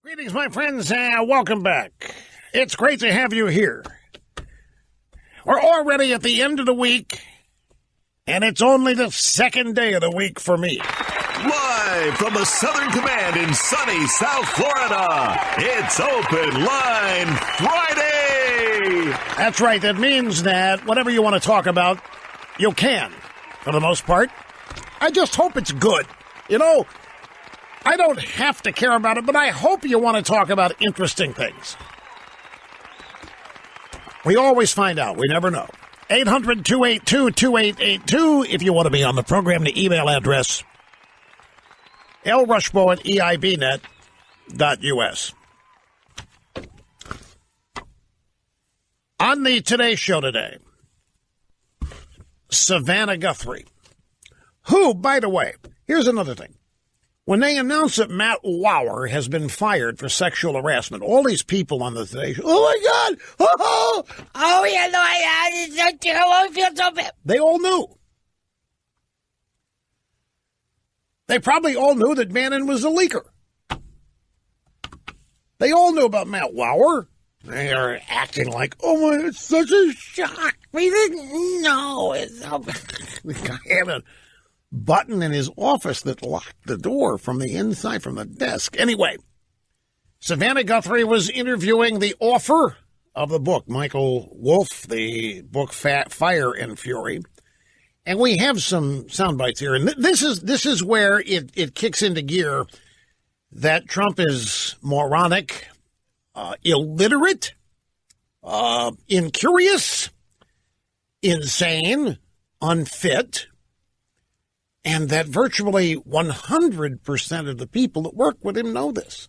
Greetings, my friends, welcome back. It's great to have you here. We're already at the end of the week, and it's only the second day of the week for me. Live from the Southern Command in sunny South Florida, it's Open Line Friday! That's right. That means that whatever you want to talk about, you can, for the most part. I just hope it's good. You know, I don't have to care about it, but I hope you want to talk about interesting things. We always find out. We never know. 800-282-2882 if you want to be on the program. The email address, lrushbo@eibnet.us. On the Today Show today, Savannah Guthrie, who, by the way, here's another thing. When they announce that Matt Lauer has been fired for sexual harassment, all these people on the Today Show, oh my God, yeah, no, I feel so bad. They all knew. They probably all knew that Bannon was a leaker. They all knew about Matt Lauer. They are acting like, oh my, it's such a shock. We didn't know. It's so bad. The guy had a button in his office that locked the door from the inside, from the desk. Anyway, Savannah Guthrie was interviewing the author of the book, Michael Wolff, the book Fire and Fury. And we have some sound bites here. And this is where it kicks into gear that Trump is moronic, illiterate, incurious, insane, unfit, and that virtually 100% of the people that work with him know this.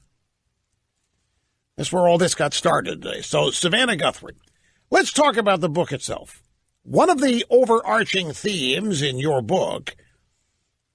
That's where all this got started today. So, Savannah Guthrie, let's talk about the book itself. One of the overarching themes in your book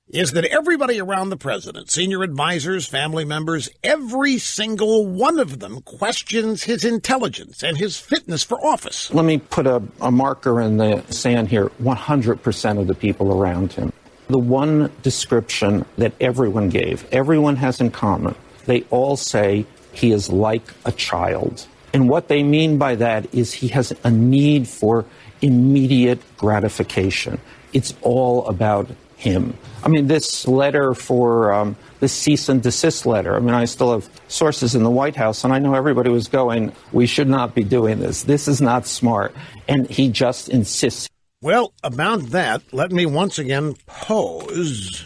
is that everybody around the president, senior advisors, family members, every single one of them questions his intelligence and his fitness for office. Let me put a marker in the sand here. 100% of the people around him. The one description that everyone gave, everyone has in common, they all say he is like a child. And what they mean by that is he has a need for immediate gratification. It's all about him. I mean, this letter for this cease and desist letter, I mean, I still have sources in the White House, and I know everybody was going, we should not be doing this. This is not smart. And he just insists. Well, about that, let me once again pose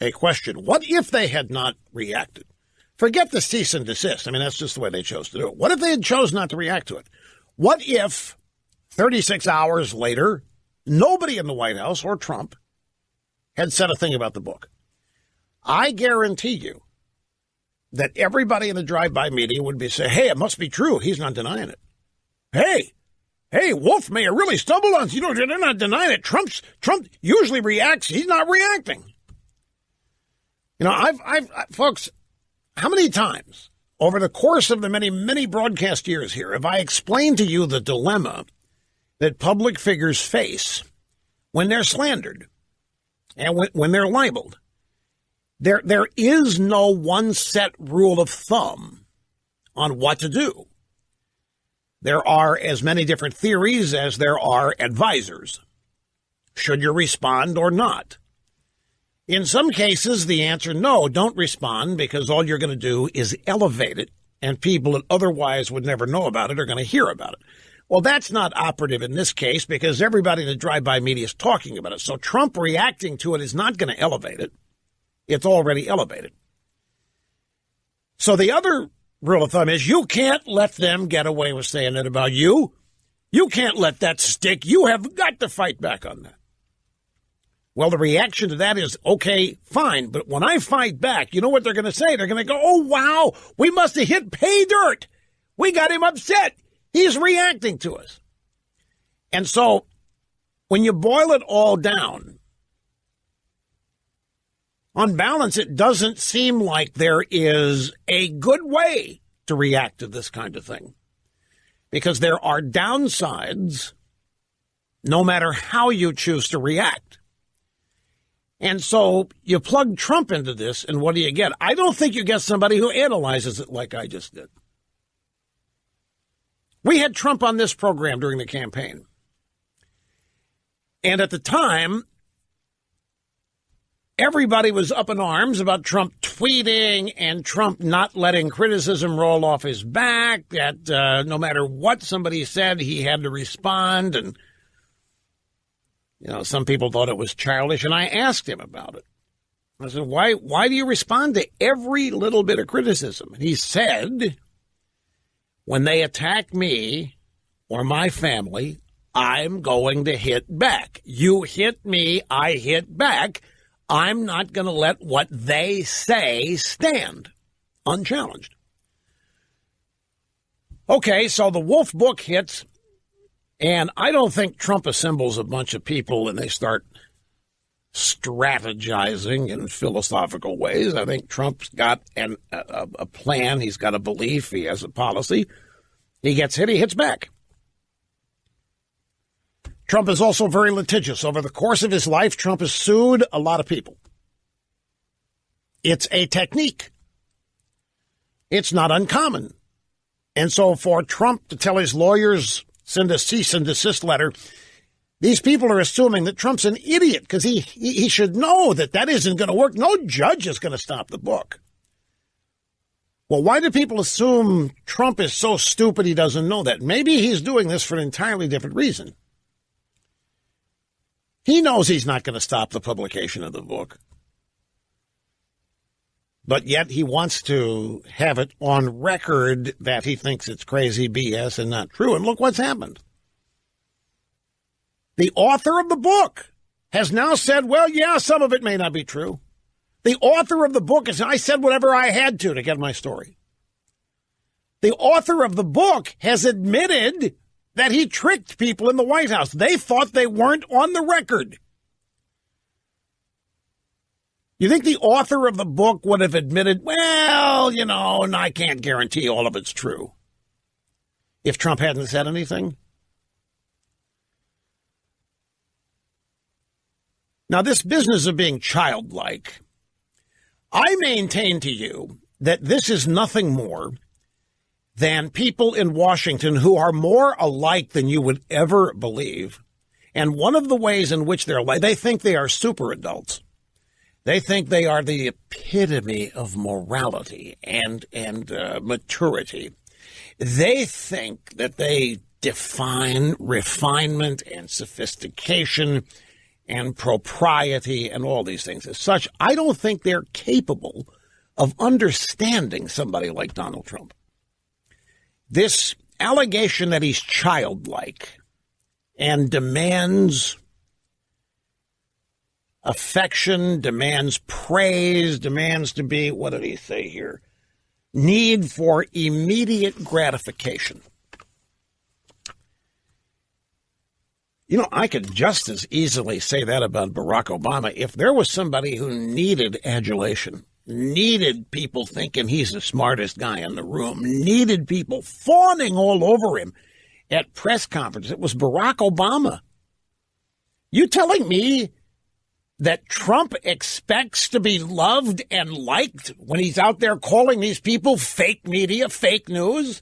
a question. What if they had not reacted? Forget the cease and desist. I mean, that's just the way they chose to do it. What if they had chose not to react to it? What if 36 hours later, nobody in the White House or Trump had said a thing about the book? I guarantee you that everybody in the drive-by media would be saying, hey, it must be true. He's not denying it. Hey, Wolff may have really stumbled on, they're not denying it. Trump usually reacts. He's not reacting. Folks, how many times over the course of the many, many broadcast years here have I explained to you the dilemma that public figures face when they're slandered and when they're libeled? There is no one set rule of thumb on what to do. There are as many different theories as there are advisors. Should you respond or not? In some cases, the answer, no, don't respond, because all you're going to do is elevate it, and people that otherwise would never know about it are going to hear about it. Well, that's not operative in this case, because everybody in the drive-by media is talking about it. So Trump reacting to it is not going to elevate it. It's already elevated. So the other rule of thumb is you can't let them get away with saying it about you. You can't let that stick. You have got to fight back on that. Well, the reaction to that is, okay, fine. But when I fight back, you know what they're going to say? They're going to go, oh, wow, we must have hit pay dirt. We got him upset. He's reacting to us. And so when you boil it all down, on balance, it doesn't seem like there is a good way to react to this kind of thing, because there are downsides no matter how you choose to react. And so you plug Trump into this, and what do you get? I don't think you get somebody who analyzes it like I just did. We had Trump on this program during the campaign. And at the time, everybody was up in arms about Trump tweeting and Trump not letting criticism roll off his back, that no matter what somebody said, he had to respond. And, some people thought it was childish. And I asked him about it. I said, why do you respond to every little bit of criticism? And he said, when they attack me or my family, I'm going to hit back. You hit me, I hit back. I'm not going to let what they say stand unchallenged. Okay, so the Wolff book hits, and I don't think Trump assembles a bunch of people and they start strategizing in philosophical ways. I think Trump's got a plan. He's got a belief. He has a policy. He gets hit, he hits back. Trump is also very litigious. Over the course of his life, Trump has sued a lot of people. It's a technique. It's not uncommon. And so for Trump to tell his lawyers, send a cease and desist letter, these people are assuming that Trump's an idiot because he should know that isn't going to work. No judge is going to stop the book. Well, why do people assume Trump is so stupid he doesn't know that? Maybe he's doing this for an entirely different reason. He knows he's not going to stop the publication of the book. But yet he wants to have it on record that he thinks it's crazy BS and not true. And look what's happened. The author of the book has now said, well, yeah, some of it may not be true. The author of the book is, I said whatever I had to get my story. The author of the book has admitted that he tricked people in the White House. They thought they weren't on the record. You think the author of the book would have admitted, well, and I can't guarantee all of it's true, if Trump hadn't said anything? Now, this business of being childlike, I maintain to you that this is nothing more than people in Washington who are more alike than you would ever believe. And one of the ways in which they're alike, they think they are super adults. They think they are the epitome of morality and maturity. They think that they define refinement and sophistication and propriety and all these things. As such, I don't think they're capable of understanding somebody like Donald Trump. This allegation that he's childlike and demands affection, demands praise, demands to be, what did he say here? Need for immediate gratification. I could just as easily say that about Barack Obama. If there was somebody who needed adulation, needed people thinking he's the smartest guy in the room, needed people fawning all over him at press conferences, it was Barack Obama. You telling me that Trump expects to be loved and liked when he's out there calling these people fake media, fake news?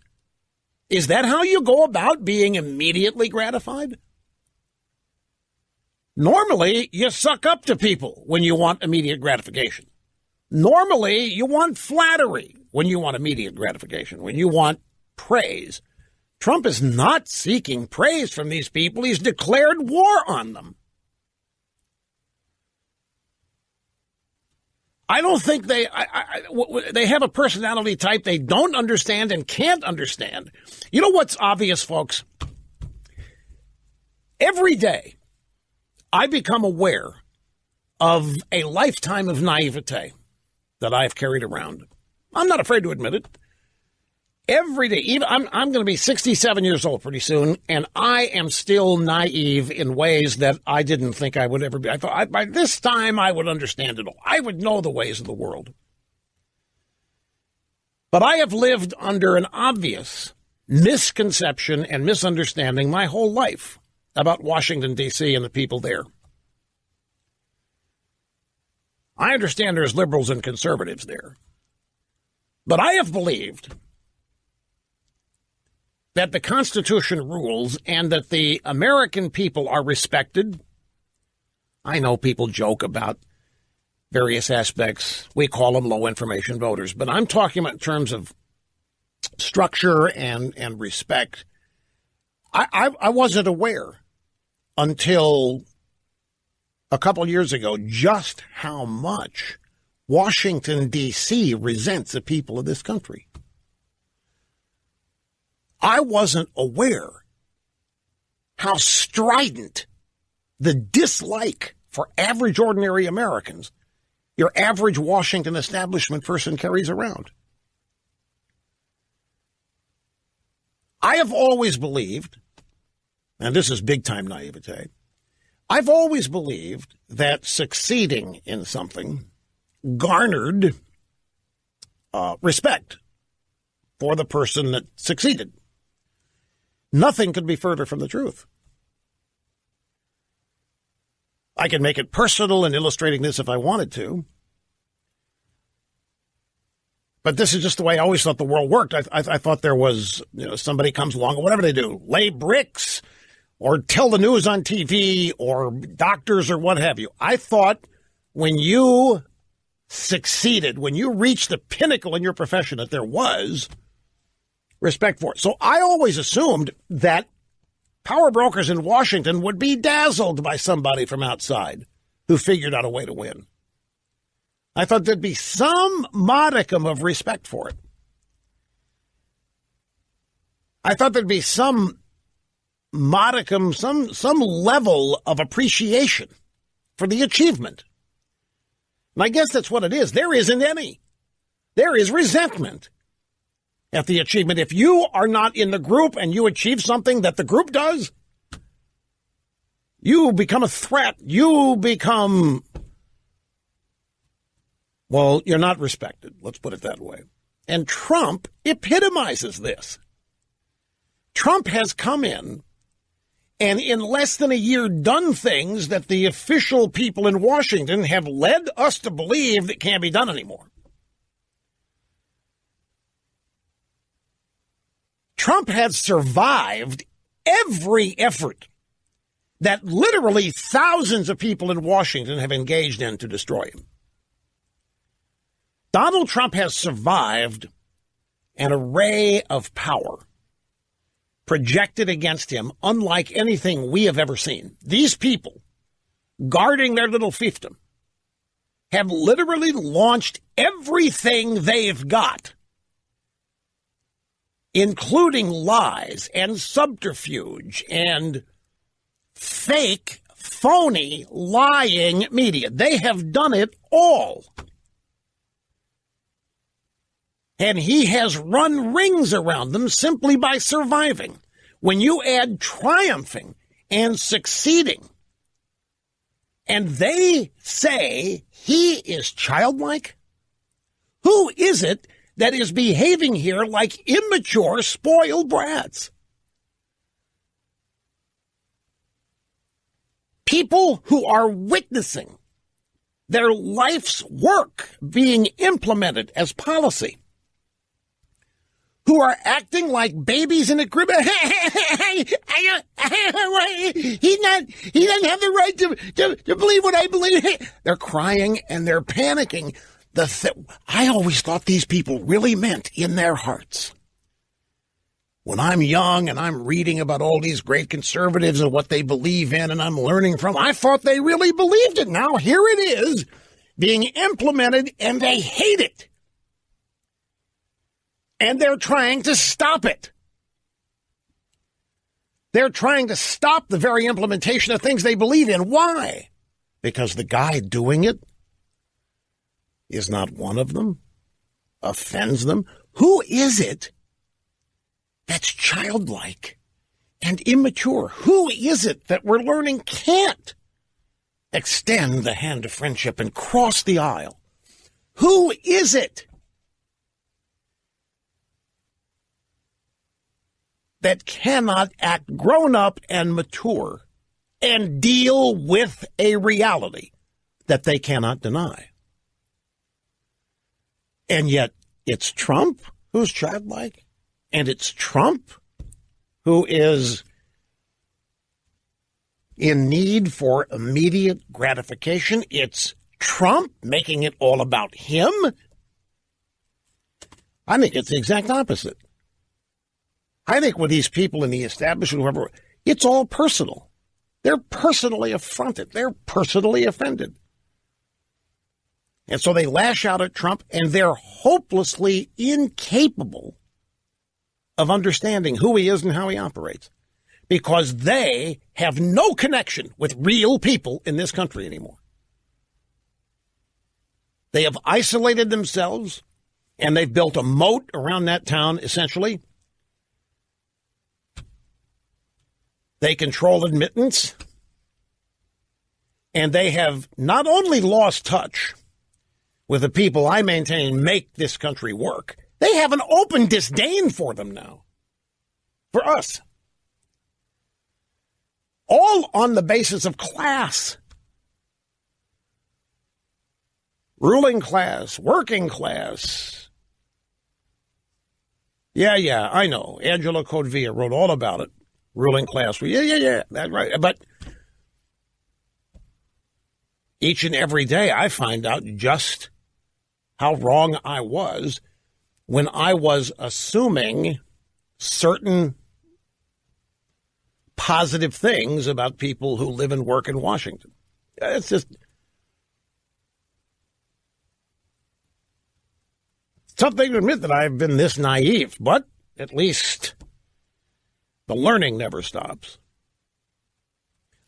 Is that how you go about being immediately gratified? Normally, you suck up to people when you want immediate gratification. Normally, you want flattery when you want immediate gratification, when you want praise. Trump is not seeking praise from these people. He's declared war on them. I don't think they have a personality type they don't understand and can't understand. You know what's obvious, folks? Every day, I become aware of a lifetime of naivete that I've carried around. I'm not afraid to admit it. Every day, even I'm going to be 67 years old pretty soon, and I am still naive in ways that I didn't think I would ever be. I thought by this time I would understand it all. I would know the ways of the world. But I have lived under an obvious misconception and misunderstanding my whole life about Washington, D.C. and the people there. I understand there's liberals and conservatives there. But I have believed that the Constitution rules and that the American people are respected. I know people joke about various aspects. We call them low information voters. But I'm talking about in terms of structure and respect. I wasn't aware until a couple years ago just how much Washington, D.C. resents the people of this country. I wasn't aware how strident the dislike for average, ordinary Americans your average Washington establishment person carries around. I have always believed, and this is big-time naivete, I've always believed that succeeding in something garnered respect for the person that succeeded. Nothing could be further from the truth. I can make it personal in illustrating this if I wanted to. But this is just the way I always thought the world worked. I thought there was, somebody comes along, or whatever they do, lay bricks or tell the news on TV or doctors or what have you. I thought when you succeeded, when you reached the pinnacle in your profession, that there was respect for it. So I always assumed that power brokers in Washington would be dazzled by somebody from outside who figured out a way to win. I thought there'd be some modicum of respect for it. I thought there'd be some modicum, some level of appreciation for the achievement. And I guess that's what it is. There isn't any. There is resentment at the achievement. If you are not in the group and you achieve something that the group does, you become a threat. You become, well, you're not respected. Let's put it that way. And Trump epitomizes this. Trump has come in and in less than a year done things that the official people in Washington have led us to believe that can't be done anymore. Trump has survived every effort that literally thousands of people in Washington have engaged in to destroy him. Donald Trump has survived an array of power projected against him unlike anything we have ever seen. These people, guarding their little fiefdom, have literally launched everything they've got, including lies and subterfuge and fake, phony, lying media. They have done it all. And he has run rings around them simply by surviving. When you add triumphing and succeeding, and they say he is childlike, who is it that is behaving here like immature, spoiled brats? People who are witnessing their life's work being implemented as policy, who are acting like babies in a crib. He doesn't have the right to believe what I believe. They're crying and they're panicking. I always thought these people really meant in their hearts. When I'm young and I'm reading about all these great conservatives and what they believe in and I'm learning from, I thought they really believed it. Now here it is being implemented and they hate it. And they're trying to stop it. They're trying to stop the very implementation of things they believe in. Why? Because the guy doing it is not one of them, offends them. Who is it that's childlike and immature? Who is it that we're learning can't extend the hand of friendship and cross the aisle? Who is it that cannot act grown up and mature and deal with a reality that they cannot deny? And yet it's Trump who's childlike, and it's Trump who is in need for immediate gratification. It's Trump making it all about him. I think it's the exact opposite. I think with these people in the establishment, whoever, it's all personal. They're personally affronted. They're personally offended. And so they lash out at Trump, and they're hopelessly incapable of understanding who he is and how he operates, because they have no connection with real people in this country anymore. They have isolated themselves, and they've built a moat around that town, essentially. They control admittance, and they have not only lost touch with the people I maintain make this country work, they have an open disdain for them now, for us. All on the basis of class. Ruling class, working class. Yeah, I know. Angela Codevilla wrote all about it. Ruling class. Yeah, that's right. But each and every day I find out just how wrong I was when I was assuming certain positive things about people who live and work in Washington. It's just something to admit that I've been this naive, but at least the learning never stops.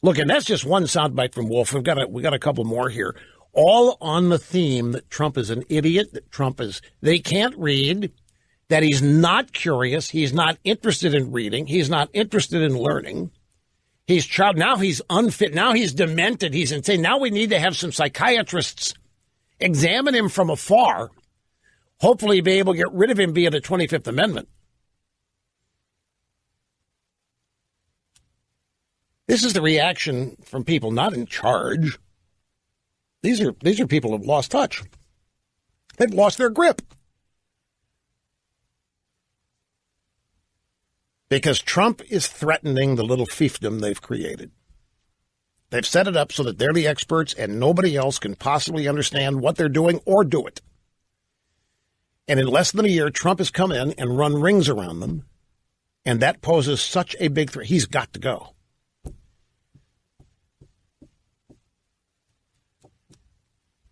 Look, and that's just one soundbite from Wolff. We got a couple more here, all on the theme that Trump is an idiot, that they can't read, that he's not curious, he's not interested in reading, he's not interested in learning. Now he's unfit, now he's demented, he's insane. Now we need to have some psychiatrists examine him from afar, hopefully be able to get rid of him via the 25th Amendment. This is the reaction from people not in charge. These are people who have lost touch. They've lost their grip. Because Trump is threatening the little fiefdom they've created. They've set it up so that they're the experts and nobody else can possibly understand what they're doing or do it. And in less than a year, Trump has come in and run rings around them. And that poses such a big threat. He's got to go.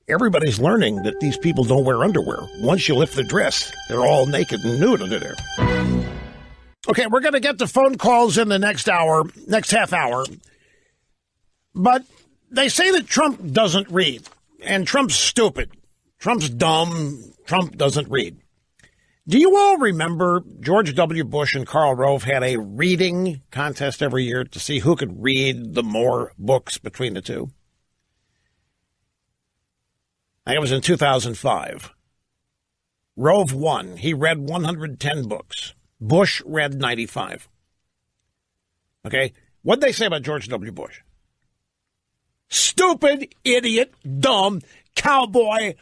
Everybody's learning that these people don't wear underwear. Once you lift the dress, they're all naked and nude under there. Okay, we're going to get to phone calls in the next half hour. But they say that Trump doesn't read, and Trump's stupid. Trump's dumb. Trump doesn't read. Do you all remember George W. Bush and Karl Rove had a reading contest every year to see who could read the more books between the two? I think it was in 2005. Rove won. He read 110 books. Bush read 95. Okay? What'd they say about George W. Bush? Stupid, idiot, dumb, cowboy,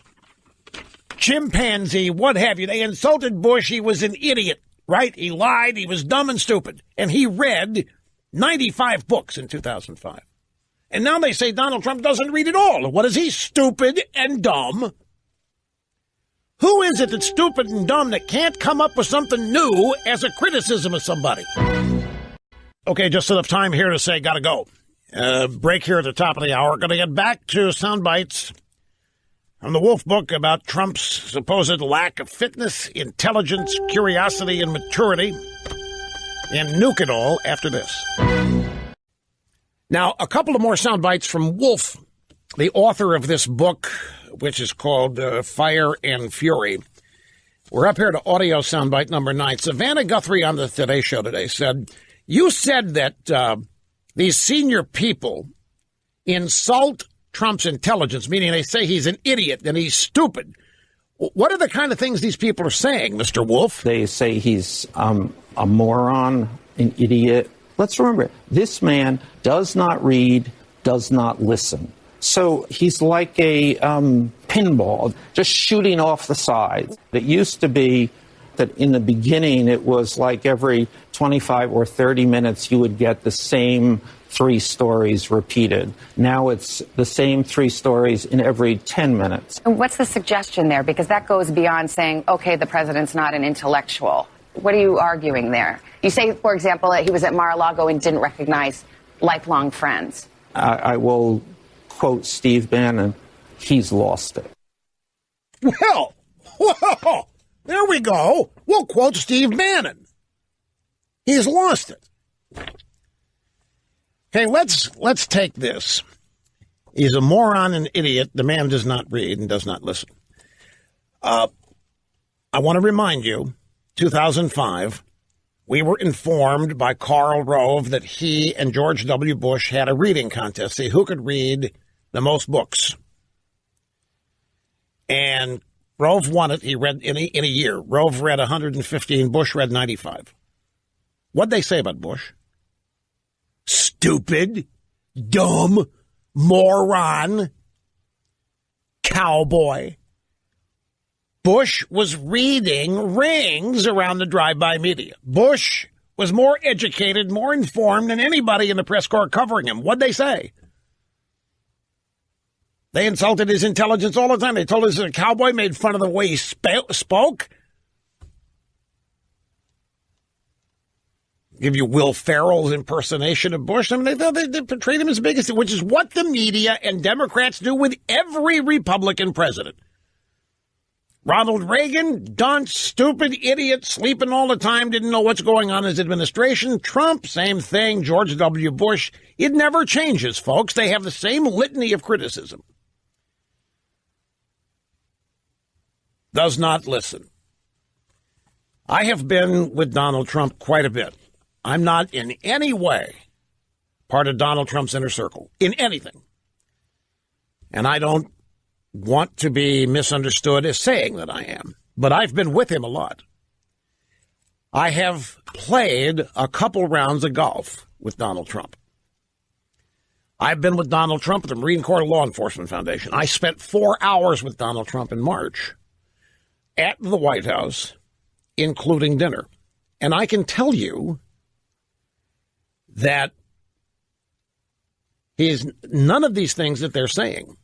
chimpanzee, what have you. They insulted Bush. He was an idiot, right? He lied. He was dumb and stupid. And he read 95 books in 2005. And now they say Donald Trump doesn't read at all. What is he? Stupid and dumb. Who is it that's stupid and dumb that can't come up with something new as a criticism of somebody? Okay, just enough time here to say gotta go. Break here at the top of the hour. Going to get back to sound bites from the Wolff book about Trump's supposed lack of fitness, intelligence, curiosity, and maturity. And nuke it all after this. Now, a couple of more sound bites from Wolff, the author of this book, which is called Fire and Fury. We're up here to audio soundbite number 9. Savannah Guthrie on the Today Show today said, you said that these senior people insult Trump's intelligence, meaning they say he's an idiot and he's stupid. What are the kind of things these people are saying, Mr. Wolff? They say he's a moron, an idiot. Let's remember, this man does not read, does not listen. So he's like a pinball, just shooting off the sides. It used to be that in the beginning it was like every 25 or 30 minutes you would get the same 3 stories repeated. Now it's the same 3 stories in every 10 minutes. And what's the suggestion there? Because that goes beyond saying, okay, the president's not an intellectual. What are you arguing there? You say, for example, that he was at Mar-a-Lago and didn't recognize lifelong friends. I will quote Steve Bannon, he's lost it. Well, whoa, there we go. We'll quote Steve Bannon. He's lost it. Okay, let's take this. He's a moron and idiot. The man does not read and does not listen. I want to remind you, 2005, we were informed by Karl Rove that he and George W. Bush had a reading contest, see who could read the most books. And Rove won it. He read in a year. Rove read 115. Bush read 95. What'd they say about Bush? Stupid, dumb, moron, cowboy. Bush was reading rings around the drive-by media. Bush was more educated, more informed than anybody in the press corps covering him. What'd they say? They insulted his intelligence all the time. They told us that a cowboy, made fun of the way he spoke. Give you Will Ferrell's impersonation of Bush. I mean, they portrayed him as biggest, which is what the media and Democrats do with every Republican president. Ronald Reagan, dunce, stupid, idiot, sleeping all the time, didn't know what's going on in his administration. Trump, same thing. George W. Bush. It never changes, folks. They have the same litany of criticism. Does not listen. I have been with Donald Trump quite a bit. I'm not in any way part of Donald Trump's inner circle, in anything. And I don't want to be misunderstood as saying that I am, but I've been with him a lot. I have played a couple rounds of golf with Donald Trump. I've been with Donald Trump at the Marine Corps Law Enforcement Foundation. I spent 4 hours with Donald Trump in March at the White House, including dinner. And I can tell you that he is none of these things that they're saying.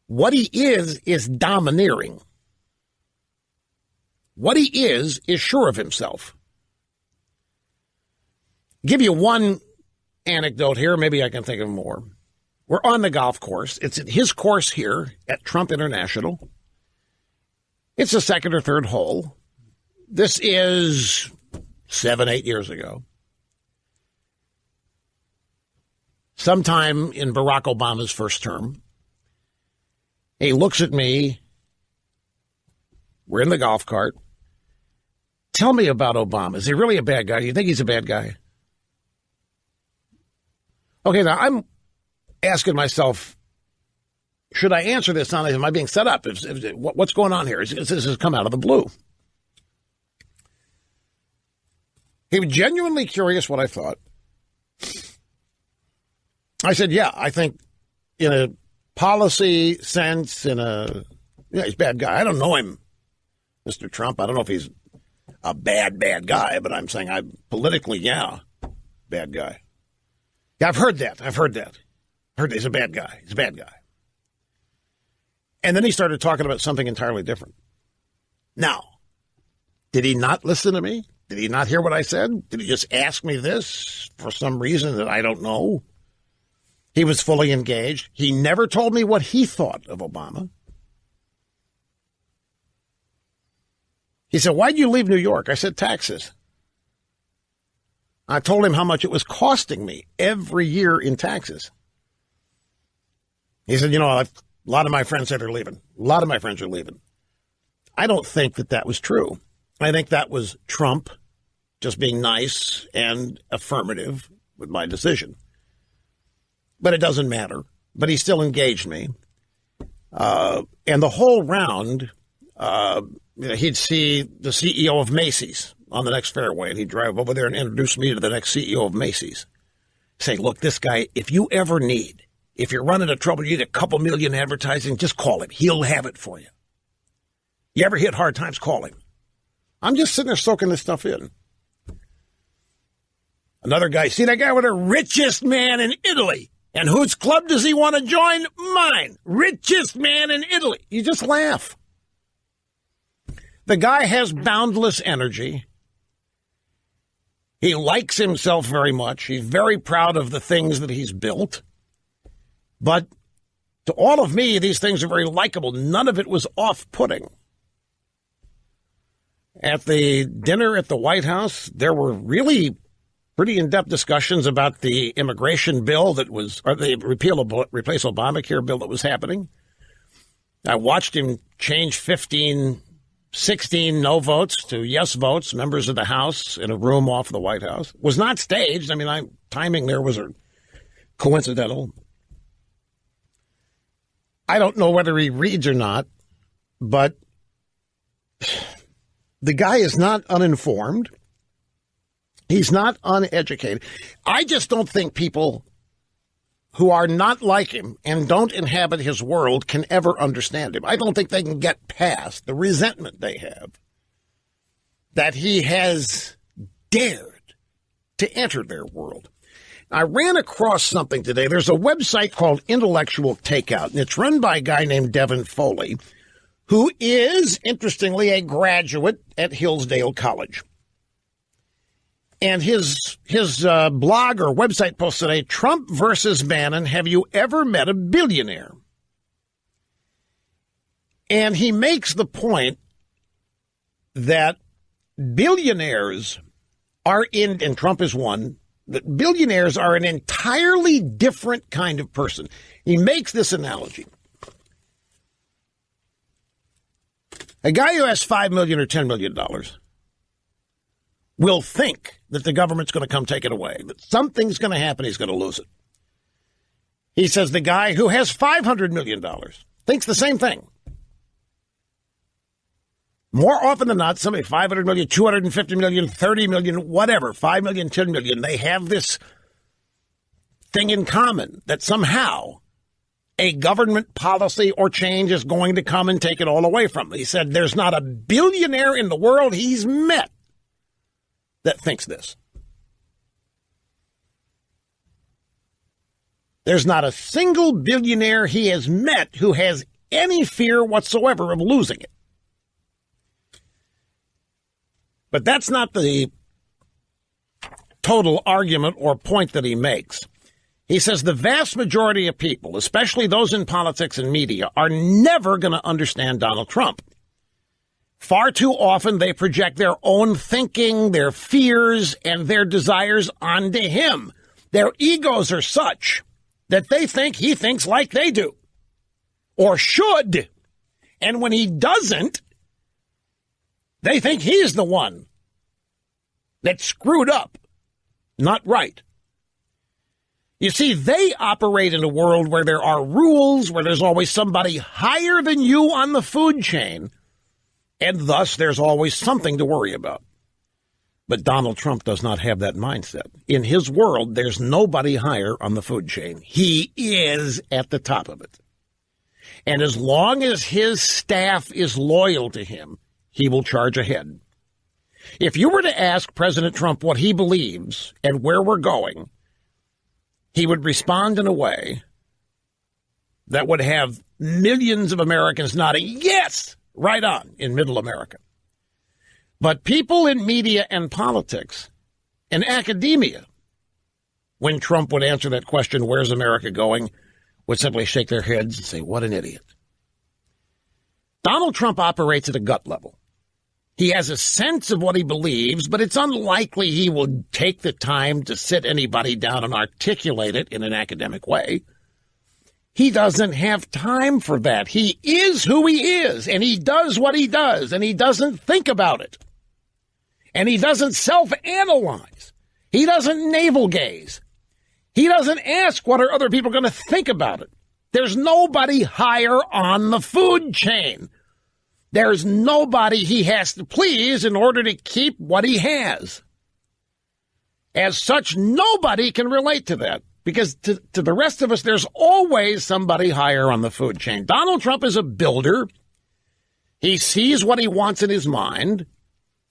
What he is domineering. What he is sure of himself. Give you one anecdote here. Maybe I can think of more. We're on the golf course. It's at his course here at Trump International. It's the second or third hole. This is 7-8 years ago. Sometime in Barack Obama's first term. He looks at me. We're in the golf cart. Tell me about Obama. Is he really a bad guy? Do you think he's a bad guy? Okay, now I'm asking myself, should I answer this? Am I being set up? What's going on here? This has come out of the blue. He was genuinely curious what I thought. I said, yeah, I think in a policy sense, he's a bad guy. I don't know him, Mr. Trump. I don't know if he's a bad guy, but I'm saying politically, yeah, bad guy. Yeah, I've heard that. Heard that he's a bad guy. He's a bad guy. And then he started talking about something entirely different. Now, did he not listen to me? Did he not hear what I said? Did he just ask me this for some reason that I don't know? He was fully engaged. He never told me what he thought of Obama. He said, why'd you leave New York? I said, taxes. I told him how much it was costing me every year in taxes. He said, a lot of my friends said they're leaving. A lot of my friends are leaving. I don't think that was true. I think that was Trump just being nice and affirmative with my decision. But it doesn't matter. But he still engaged me. And the whole round, he'd see the CEO of Macy's on the next fairway, and he'd drive over there and introduce me to the next CEO of Macy's. Say, look, this guy, if you ever need If you're running into trouble, you need a couple million advertising, just call him. He'll have it for you. You ever hit hard times, call him. I'm just sitting there soaking this stuff in. Another guy, see that guy with the richest man in Italy? And whose club does he want to join? Mine. Richest man in Italy. You just laugh. The guy has boundless energy. He likes himself very much. He's very proud of the things that he's built. But to all of me, these things are very likable. None of it was off-putting. At the dinner at the White House, there were really pretty in-depth discussions about the immigration bill that was, or the replace Obamacare bill that was happening. I watched him change 16 no votes to yes votes, members of the House in a room off the White House. It was not staged. I mean, timing there was coincidental. I don't know whether he reads or not, but the guy is not uninformed. He's not uneducated. I just don't think people who are not like him and don't inhabit his world can ever understand him. I don't think they can get past the resentment they have that he has dared to enter their world. I ran across something today. There's a website called Intellectual Takeout, and it's run by a guy named Devin Foley, who is, interestingly, a graduate at Hillsdale College. And his blog or website post today, Trump versus Bannon, have you ever met a billionaire? And he makes the point that billionaires are and Trump is one, that billionaires are an entirely different kind of person. He makes this analogy. A guy who has $5 million or $10 million will think that the government's going to come take it away, that something's going to happen, he's going to lose it. He says the guy who has $500 million thinks the same thing. More often than not, somebody 500 million, 250 million, 30 million, whatever, 5 million, 10 million, they have this thing in common that somehow a government policy or change is going to come and take it all away from them. He said there's not a billionaire in the world he's met that thinks this. There's not a single billionaire he has met who has any fear whatsoever of losing it. But that's not the total argument or point that he makes. He says the vast majority of people, especially those in politics and media, are never going to understand Donald Trump. Far too often they project their own thinking, their fears, and their desires onto him. Their egos are such that they think he thinks like they do, or should. And when he doesn't, they think he's the one that's screwed up, not right. You see, they operate in a world where there are rules, where there's always somebody higher than you on the food chain, and thus there's always something to worry about. But Donald Trump does not have that mindset. In his world, there's nobody higher on the food chain. He is at the top of it. And as long as his staff is loyal to him, he will charge ahead. If you were to ask President Trump what he believes and where we're going, he would respond in a way that would have millions of Americans nodding, yes, right on, in middle America. But people in media and politics and academia, when Trump would answer that question, where's America going, would simply shake their heads and say, what an idiot. Donald Trump operates at a gut level. He has a sense of what he believes, but it's unlikely he will take the time to sit anybody down and articulate it in an academic way. He doesn't have time for that. He is who he is, and he does what he does, and he doesn't think about it. And he doesn't self-analyze. He doesn't navel-gaze. He doesn't ask what are other people going to think about it. There's nobody higher on the food chain. There's nobody he has to please in order to keep what he has. As such, nobody can relate to that. because to the rest of us, there's always somebody higher on the food chain. Donald Trump is a builder. He sees what he wants in his mind.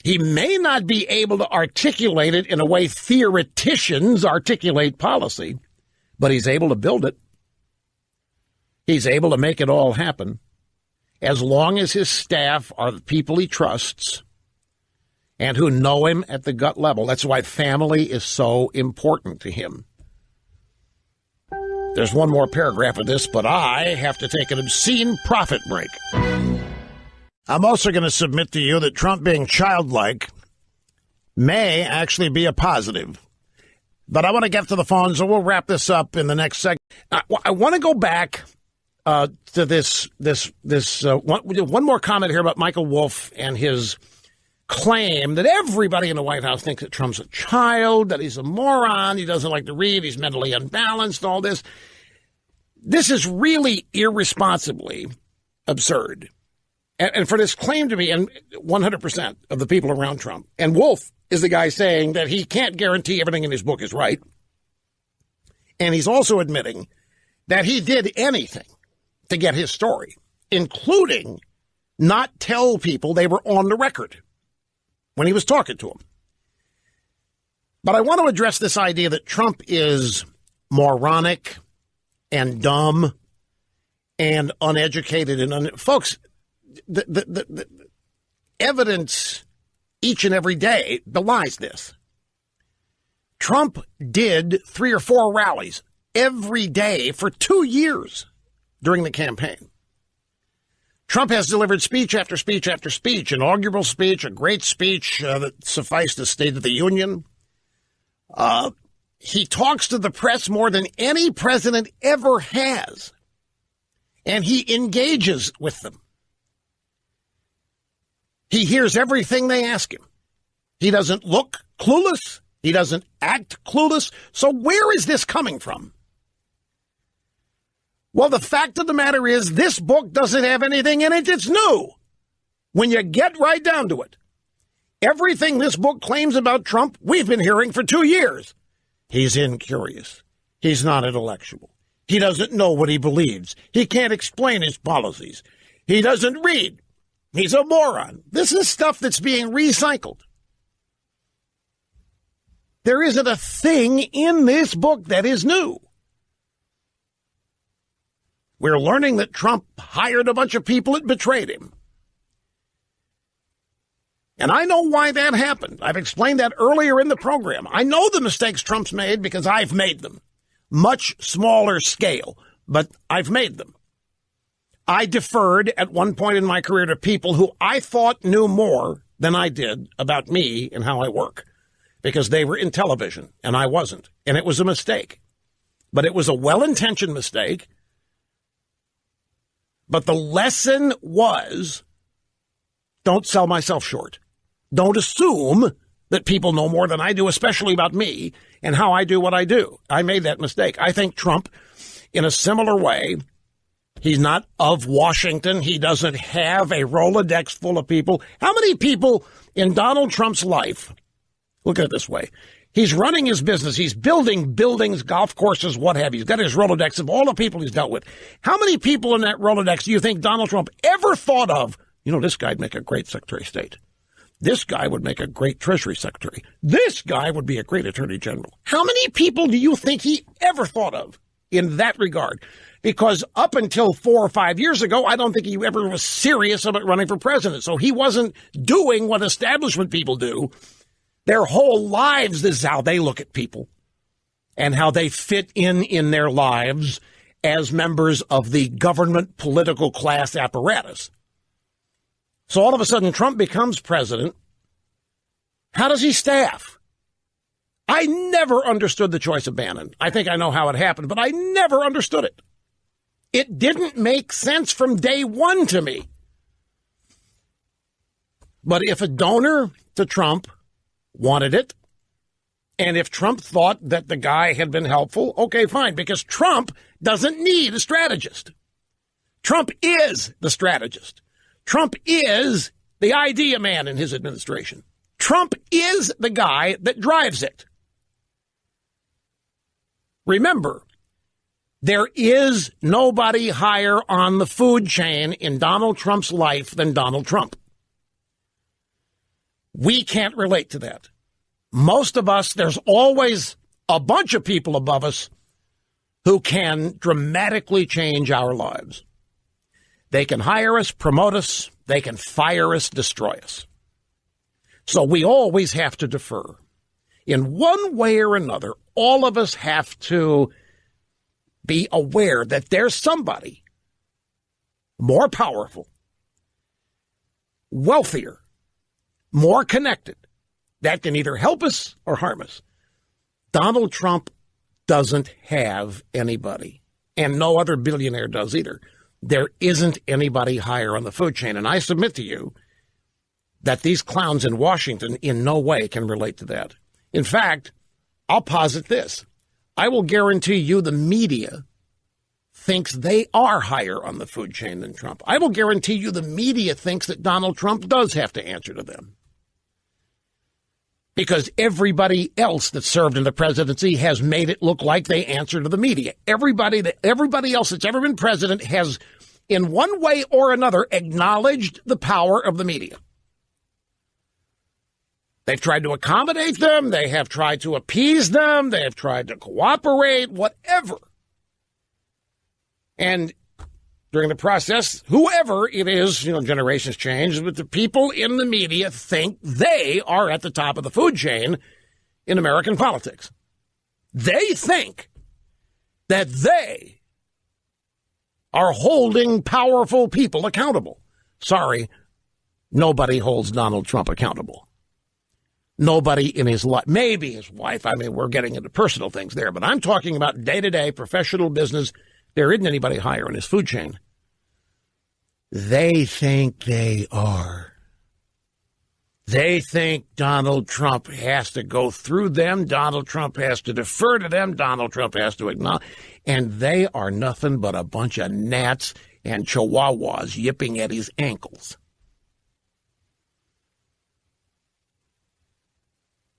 He may not be able to articulate it in a way theoreticians articulate policy, but he's able to build it. He's able to make it all happen as long as his staff are the people he trusts and who know him at the gut level. That's why family is so important to him. There's one more paragraph of this, but I have to take an obscene profit break. I'm also going to submit to you that Trump being childlike may actually be a positive. But I want to get to the phone, so we'll wrap this up in the next segment. I want to go back to this one more comment here about Michael Wolff and his claim that everybody in the White House thinks that Trump's a child, that he's a moron, he doesn't like to read, he's mentally unbalanced, all this. This is really irresponsibly absurd. And for this claim to be, and 100% of the people around Trump, and Wolff is the guy saying that he can't guarantee everything in his book is right. And he's also admitting that he did anything to get his story, including not tell people they were on the record when he was talking to them. But I want to address this idea that Trump is moronic and dumb and uneducated and folks, the evidence each and every day belies this. Trump did 3 or 4 rallies every day for 2 years during the campaign. Trump has delivered speech after speech after speech, inaugural speech, a great speech that sufficed the State of the Union. He talks to the press more than any president ever has, and he engages with them. He hears everything they ask him. He doesn't look clueless. He doesn't act clueless. So where is this coming from? Well, the fact of the matter is this book doesn't have anything in it that's new. When you get right down to it, everything this book claims about Trump, we've been hearing for 2 years. He's incurious. He's not intellectual. He doesn't know what he believes. He can't explain his policies. He doesn't read. He's a moron. This is stuff that's being recycled. There isn't a thing in this book that is new. We're learning that Trump hired a bunch of people that betrayed him. And I know why that happened. I've explained that earlier in the program. I know the mistakes Trump's made because I've made them. Much smaller scale, but I've made them. I deferred at one point in my career to people who I thought knew more than I did about me and how I work because they were in television and I wasn't. And it was a mistake. But it was a well-intentioned mistake. But the lesson was, don't sell myself short. Don't assume that people know more than I do, especially about me and how I do what I do. I made that mistake. I think Trump, in a similar way, he's not of Washington. He doesn't have a Rolodex full of people. How many people in Donald Trump's life, look at it this way, he's running his business. He's building buildings, golf courses, what have you. He's got his Rolodex of all the people he's dealt with. How many people in that Rolodex do you think Donald Trump ever thought of, this guy'd make a great Secretary of State. This guy would make a great Treasury Secretary. This guy would be a great Attorney General. How many people do you think he ever thought of in that regard? Because up until 4 or 5 years ago, I don't think he ever was serious about running for president. So he wasn't doing what establishment people do. Their whole lives, this is how they look at people and how they fit in their lives as members of the government political class apparatus. So all of a sudden, Trump becomes president. How does he staff? I never understood the choice of Bannon. I think I know how it happened, but I never understood it. It didn't make sense from day one to me. But if a donor to Trump wanted it, and if Trump thought that the guy had been helpful, okay, fine, because Trump doesn't need a strategist. Trump is the strategist. Trump is the idea man in his administration. Trump is the guy that drives it. Remember, there is nobody higher on the food chain in Donald Trump's life than Donald Trump. We can't relate to that. Most of us, there's always a bunch of people above us who can dramatically change our lives. They can hire us, promote us, they can fire us, destroy us. So we always have to defer. In one way or another, all of us have to be aware that there's somebody more powerful, wealthier, more connected, that can either help us or harm us. Donald Trump doesn't have anybody, and no other billionaire does either. There isn't anybody higher on the food chain, and I submit to you that these clowns in Washington in no way can relate to that. In fact, I'll posit this. I will guarantee you the media thinks they are higher on the food chain than Trump. I will guarantee you the media thinks that Donald Trump does have to answer to them. Because everybody else that served in the presidency has made it look like they answer to the media. Everybody else that's ever been president has, in one way or another, acknowledged the power of the media. They've tried to accommodate them. They have tried to appease them. They have tried to cooperate, whatever. And during the process, whoever it is, generations change, but the people in the media think they are at the top of the food chain in American politics. They think that they are holding powerful people accountable. Sorry, nobody holds Donald Trump accountable. Nobody in his life, maybe his wife. I mean, we're getting into personal things there, but I'm talking about day-to-day professional business. There isn't anybody higher in his food chain. They think they are. They think Donald Trump has to go through them. Donald Trump has to defer to them. Donald Trump has to acknowledge. And they are nothing but a bunch of gnats and chihuahuas yipping at his ankles.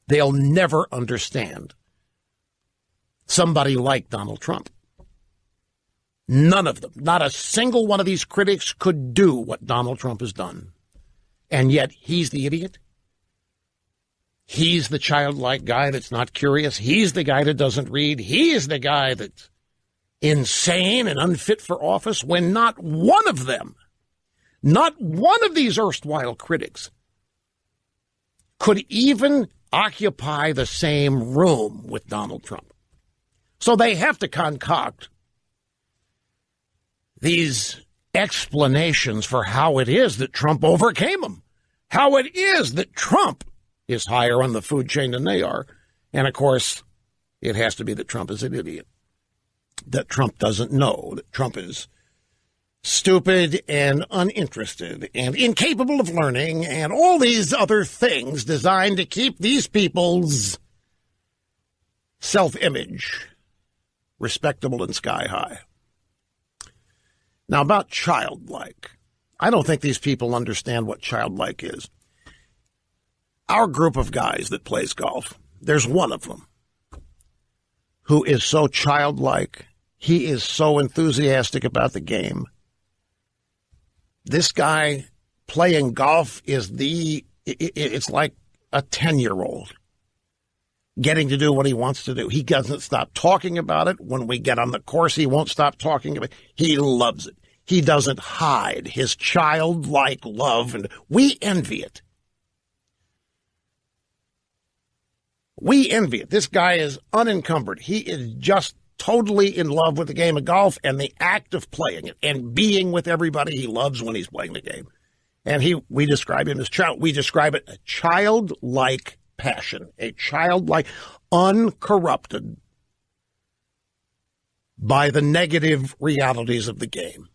They'll never understand somebody like Donald Trump. None of them, not a single one of these critics could do what Donald Trump has done. And yet he's the idiot. He's the childlike guy that's not curious. He's the guy that doesn't read. He is the guy that's insane and unfit for office, when not one of them, not one of these erstwhile critics could even occupy the same room with Donald Trump. So they have to concoct these explanations for how it is that Trump overcame him, how it is that Trump is higher on the food chain than they are. And, of course, it has to be that Trump is an idiot, that Trump doesn't know, that Trump is stupid and uninterested and incapable of learning and all these other things designed to keep these people's self-image respectable and sky high. Now, about childlike, I don't think these people understand what childlike is. Our group of guys that plays golf, there's one of them who is so childlike. He is so enthusiastic about the game. This guy playing golf is it's like a 10-year-old getting to do what he wants to do. He doesn't stop talking about it. When we get on the course, he won't stop talking about it. He loves it. He doesn't hide his childlike love, and we envy it. We envy it. This guy is unencumbered. He is just totally in love with the game of golf and the act of playing it and being with everybody he loves when he's playing the game. And we describe him as we describe it a childlike passion, a childlike, uncorrupted by the negative realities of the game.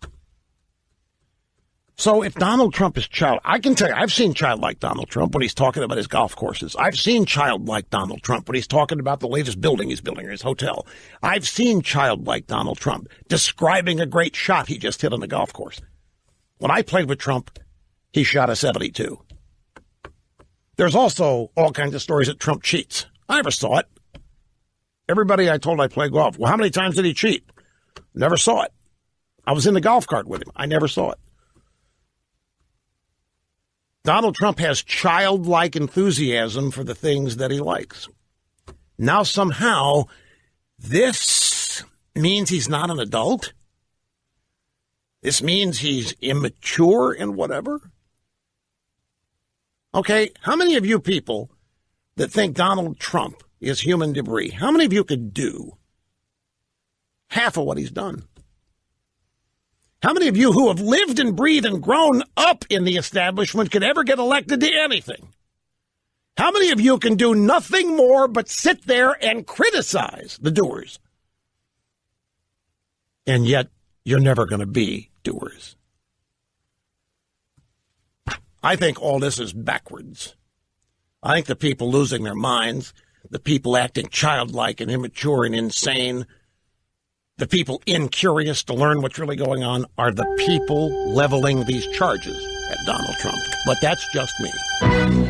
So if Donald Trump is I can tell you, I've seen childlike Donald Trump when he's talking about his golf courses. I've seen childlike Donald Trump when he's talking about the latest building he's building or his hotel. I've seen childlike Donald Trump describing a great shot he just hit on the golf course. When I played with Trump, he shot a 72. There's also all kinds of stories that Trump cheats. I never saw it. Everybody I told I play golf. Well, how many times did he cheat? Never saw it. I was in the golf cart with him. I never saw it. Donald Trump has childlike enthusiasm for the things that he likes. Now somehow this means he's not an adult? This means he's immature and whatever? Okay, how many of you people that think Donald Trump is human debris, how many of you could do half of what he's done? How many of you who have lived and breathed and grown up in the establishment could ever get elected to anything? How many of you can do nothing more but sit there and criticize the doers? And yet, you're never going to be doers. I think all this is backwards. I think the people losing their minds, the people acting childlike and immature and insane, the people incurious to learn what's really going on are the people leveling these charges at Donald Trump. But that's just me.